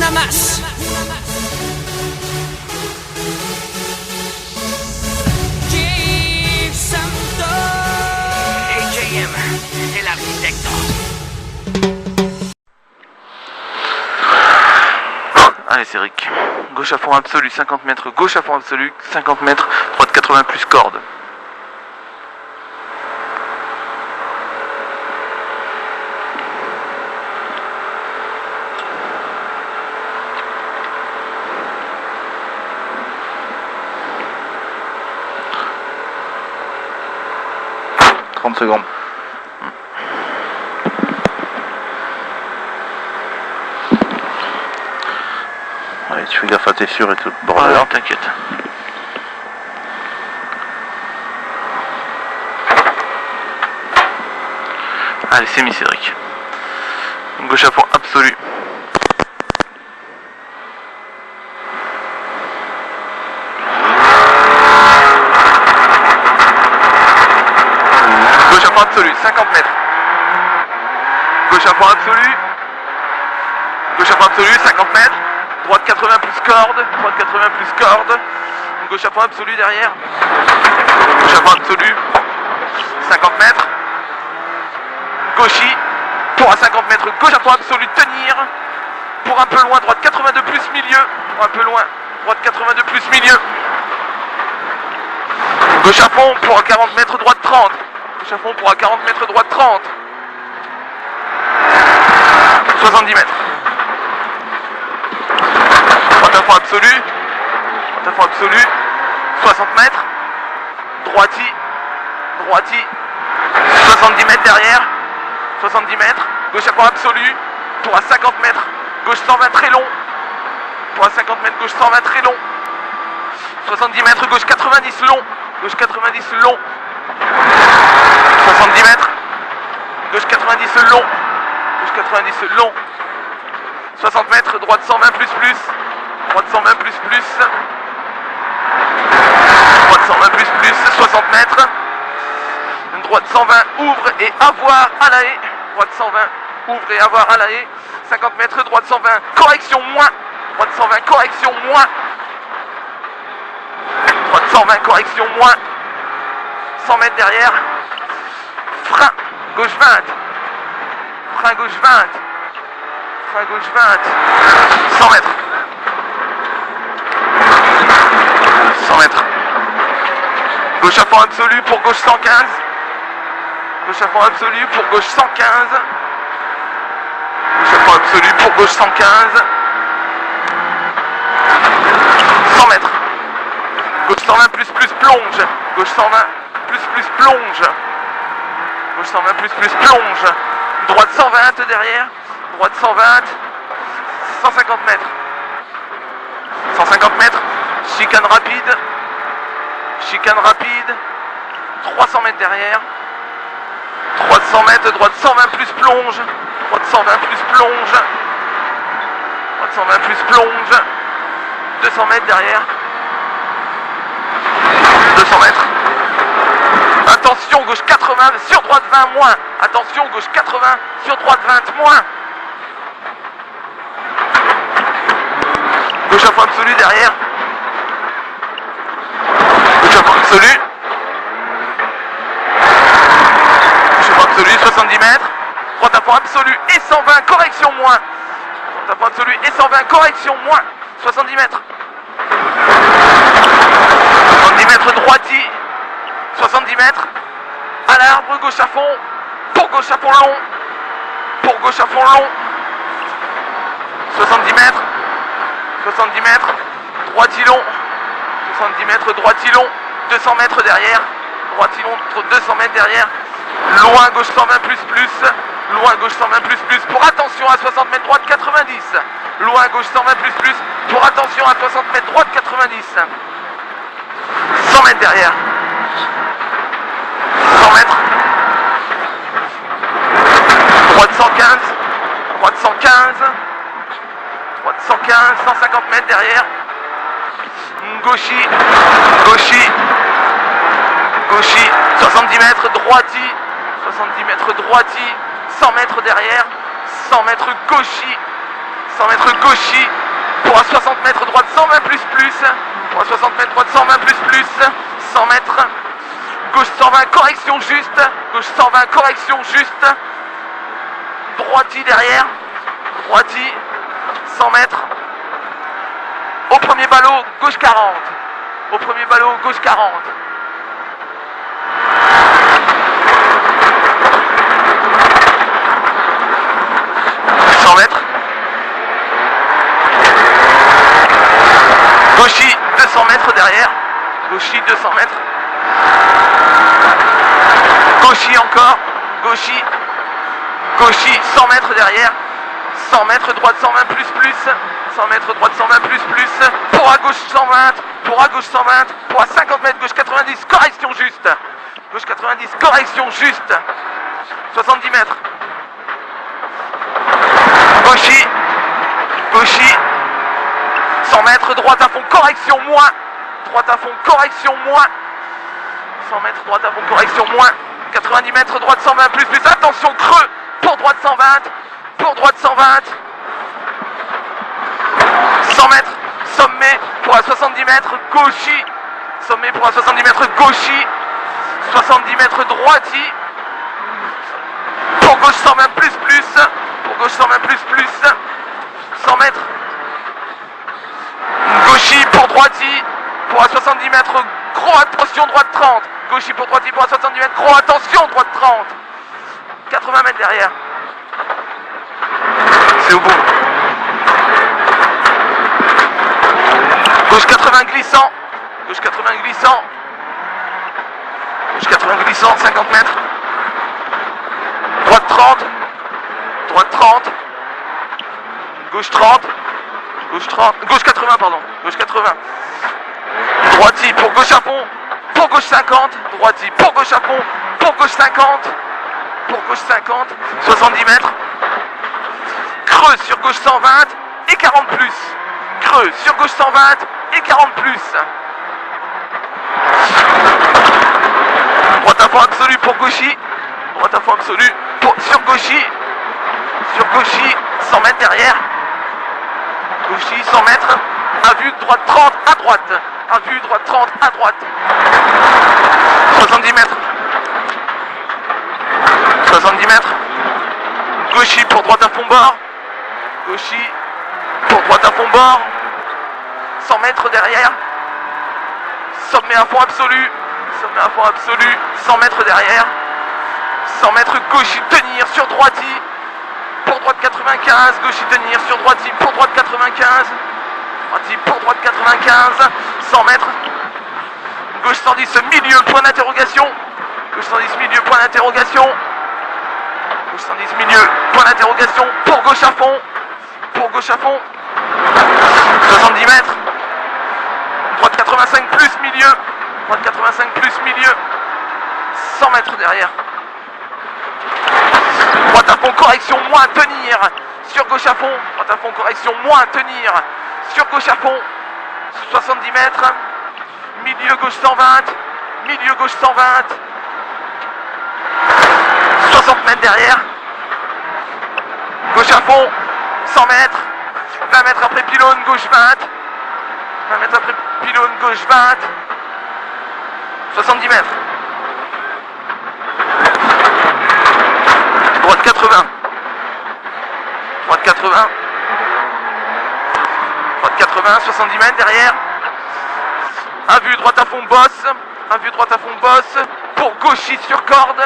Namas. Jim Santo. AJM est l'architecte. Allez, c'est Rick. Gauche à fond absolu, 50 mètres. Gauche à fond absolu, 50 mètres. Droite 80 plus corde. Secondes. Allez, tu fais gaffe à tes sûrs et tout le bordel. Alors, t'inquiète. Allez, c'est mis, Cédric. Gauche à fond absolu. Gauche à fond absolu, 50 mètres. Gauche à fond absolu. Gauche à fond absolu, 50 mètres. Droite 80 plus corde. Droite 80 plus corde. Gauche à fond absolu derrière. Gauche à fond absolu. 50 mètres. Gauchy. Pour à 50 mètres. Gauche à fond absolu. Tenir. Pour un peu loin. Droite 82 plus milieu. Pour un peu loin. Droite 82 plus milieu. Gauche à fond pour à 40 mètres. Droite 30. Gauche à fond pour à 40 mètres. Droite 30. 70 mètres. Droite à fond absolu. Droite à fond absolu. 60 mètres. Droiti. Droiti. 70 mètres derrière. 70 mètres. Gauche à fond absolu. Pour à 50 mètres. Gauche 120 très long. Pour à 50 mètres. Gauche 120 très long. 70 mètres. Gauche 90 long. Gauche 90 long. 70 mètres. Gauche 90 long. Gauche 90 long. 60 mètres. Droite 120 plus plus. Droite 120 plus plus. Droite 120 plus plus. 60 mètres. Droite 120 ouvre et avoir à la haie. Droite 120 ouvre et avoir à la haie. 50 mètres. Droite 120 correction moins. Droite 120 correction moins. Droite 120 correction moins. 100 mètres derrière. Frein gauche 20. Frein gauche 20. Frein gauche 20. 100 mètres. 100 mètres. Gauche à fond absolu pour gauche 115. Gauche à fond absolu pour gauche 115. Gauche à fond absolu pour gauche 115. 100 mètres. Gauche 120 plus plus plonge. Gauche 120 plus plus plonge. Gauche 120 plus plus plonge. Droite 120 derrière. Droite 120. 150 mètres. 150 mètres. Chicane rapide. Chicane rapide. 300 mètres derrière. Droite 100 mètres. Droite 120 plus plonge. Droite 120 plus plonge. Droite 120 plus plonge. 200 mètres derrière. 200 mètres. Attention, gauche 80 sur droite 20 moins. Attention, gauche 80 sur droite 20 moins. Gauche à fond absolu derrière. Gauche à fond absolu. Gauche à fond absolu, 70 mètres. Droite à fond absolu et 120, correction moins. Droite à fond absolu et 120, correction moins. 70 mètres. 70 mètres droiti. 70 mètres. À l'arbre, gauche à fond. Pour gauche à fond long. Pour gauche à fond long. 70 mètres. 70 mètres. Droiti long. 70 mètres droiti long. 200 mètres derrière. Droiti long, 200 mètres derrière. Loin gauche 120 plus plus. Loin gauche 120 plus plus. Pour attention à 60 mètres droite 90. Loin gauche 120 plus plus. Pour attention à 60 mètres droite 90. 100 mètres derrière. 100 mètres. Droite 115. Droite 115. Droite 115. 150 mètres derrière. Gauchy. Gauchy. Gauchy. 70 mètres droiti. 70 mètres droiti. 100 mètres derrière. 100 mètres gauchy. 100 mètres gauchis pour à 60 mètres droite 120 plus pour à 60 mètres droite 120 plus 100 mètres gauche 120 correction juste, gauche 120 correction juste, droiti derrière, droiti 100 mètres au premier ballot gauche 40, au premier ballot gauche 40. 100 mètres. Gauchy 200 mètres derrière. Gauchy 200 mètres. Gauchy encore. Gauchy. Gauchy 100 mètres derrière. 100 mètres droite 120 plus. 100 mètres droite 120 plus. Pour à gauche 120. Pour à gauche 120. Pour à 50 mètres gauche 90. Correction juste. Gauche 90. Correction juste. 70 mètres. Gauchy, gauchy, 100 mètres, droite à fond, correction, moins, droite à fond, correction, moins, 100 mètres, droite à fond, correction, moins, 90 mètres, droite 120, plus, attention, creux, pour droite 120, pour droite 120, 100 mètres, sommet, pour à 70 mètres, gauchy, sommet pour à 70 mètres, gauchy, 70 mètres, droiti, pour gauche 120, plus, pour gauche 120 plus, 100 mètres. Gauchy pour droiti, pour à 70 mètres, gros attention, droite 30. Gauchy pour droiti, pour à 70 mètres, gros attention, droite 30. 80 mètres derrière. C'est au bout. Gauche 80 glissant. Gauche 80 glissant. Gauche 80 glissant, 50 mètres. Droite 30. Droite 30, gauche 30, gauche 30, gauche 80 pardon, gauche 80, droiti pour gauche à fond, pour gauche 50, droiti pour gauche à fond, pour gauche 50, pour gauche 50, 70 mètres, creux sur gauche 120 et 40 plus, creux sur gauche 120 et 40 plus, droite à fond absolu pour gauchy, droite à fond absolu pour, sur gauchy, 100 mètres derrière. Gauchy, 100 mètres. À vue, droite 30 à droite. À vue, droite 30 à droite. 70 mètres. 70 mètres. Gauchy pour droite à fond bord. Gauchy pour droite à fond bord. 100 mètres derrière. Sommet à fond absolu. Sommet à fond absolu. 100 mètres derrière. 100 mètres gauchy tenir sur droiti. Pour droite 95, gauchy tenir sur droiti, pour droite 95, droiti pour droite 95, 100 mètres, gauche 110, milieu, point d'interrogation, gauche 110, milieu, point d'interrogation, gauche 110, milieu, point d'interrogation, pour gauche à fond, 70 mètres, droite 85 plus milieu, droite 85 plus milieu, 100 mètres derrière. Droite à fond, correction, moins, tenir. Sur gauche à fond, droite à fond, correction, moins, tenir. Sur gauche à fond, 70 mètres. Milieu gauche 120. Milieu gauche 120. 60 mètres derrière. Gauche à fond, 100 mètres. 20 mètres après pylône, gauche 20. 20 mètres après pylône, gauche 20. 70 mètres. Droite 80. Droite 80. Droite 80, 70 mètres derrière. À vue droite à fond bosse. À vue droite à fond bosse. Pour gauchy sur corde.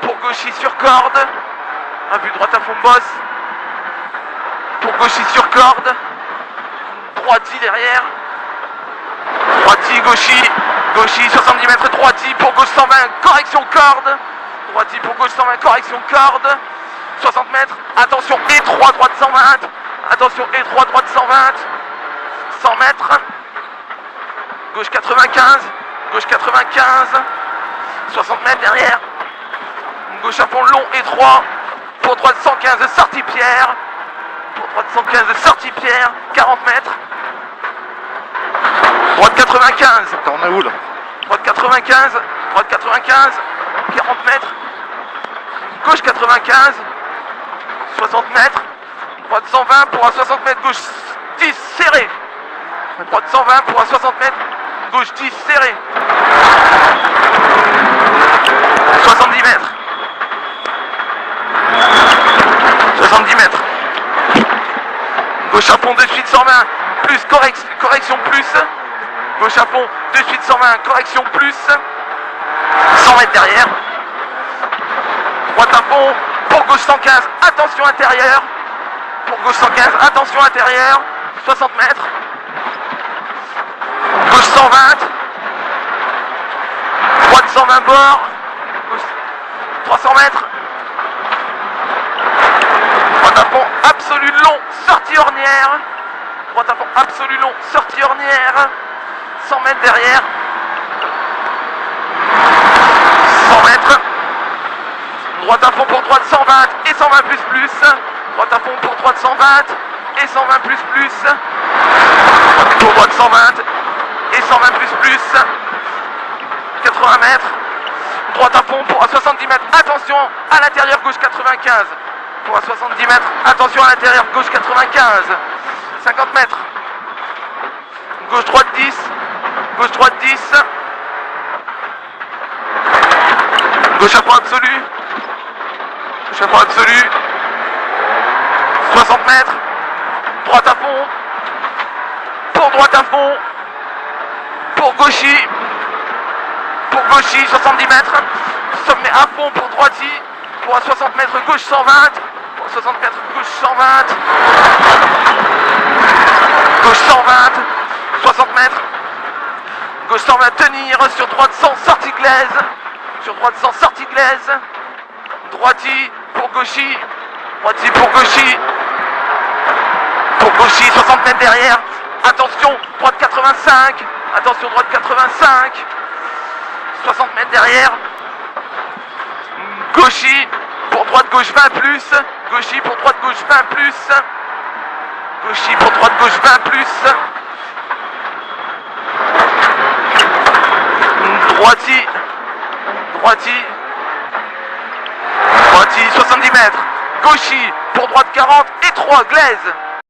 Pour gauchy sur corde. À vue droite à fond bosse. Pour gauchy sur corde. Droiti derrière. Droiti, gauchy. Gauchy 70 mètres, droiti pour gauche 120, correction corde. Droiti pour gauche 120, correction corde. 60 mètres, attention étroit, droite 120. Attention étroit, droite 120. 100 mètres. Gauche 95. Gauche 95. 60 mètres derrière. Gauche à fond long, étroit. Pour droite 115, sortie pierre. Pour droite 115, sortie pierre. 40 mètres. Droite 95. T'en es où là? Droite 95. Droite 95. 40 mètres. Gauche 95. 60 mètres. Droite 120 pour un 60 mètres, gauche 10 serré. Droite 120 pour un 60 mètres, gauche 10 serré. 70 mètres. 70 mètres. Gauche à fond de suite 120, plus correction plus. Gauche à fond de suite 120, correction plus. 100 mètres derrière. Droite à fond pour gauche 115, attention intérieure. Pour gauche 115, attention intérieure. 60 mètres. Gauche 120. Droite 120 bord. Gauche 300 mètres. Droite à fond absolu long, sortie ornière. Droite à fond absolu long, sortie ornière. 100 mètres derrière. 100 mètres. Droite à fond pour droite 120 et 120 plus plus. Droite à fond pour droite 120 et 120 plus plus. Pour droite 120 et 120 plus plus. 80 mètres. Droite à fond pour un 70 mètres. Attention à l'intérieur gauche 95. Pour un 70 mètres. Attention à l'intérieur gauche 95. 50 mètres. Gauche droite 10. Gauche droite 10. Gauche à fond absolu. Gauche à fond absolu. 60 mètres. Droite à fond. Pour droite à fond. Pour gauchy. Pour gauchy 70 mètres. Sommet à fond pour droiti. Pour un 60 mètres gauche 120. Pour 60 mètres gauche 120. Gauche 120. 60 mètres. Gauche 120 tenir. Sur droite 100 sortie glaise. Sur droite 100 sortie glaise. Droiti pour gauchy. Droiti pour gauchy. Pour gauchy 60 mètres derrière. Attention droite 85. Attention droite 85. 60 mètres derrière. Gauchy pour droite gauche 20 plus. Gauchy pour droite gauche 20 plus. Gauchy pour droite gauche 20 plus. Droiti. Droiti. Droiti 70 mètres. Gauchy pour droite 40 et 3 glaise.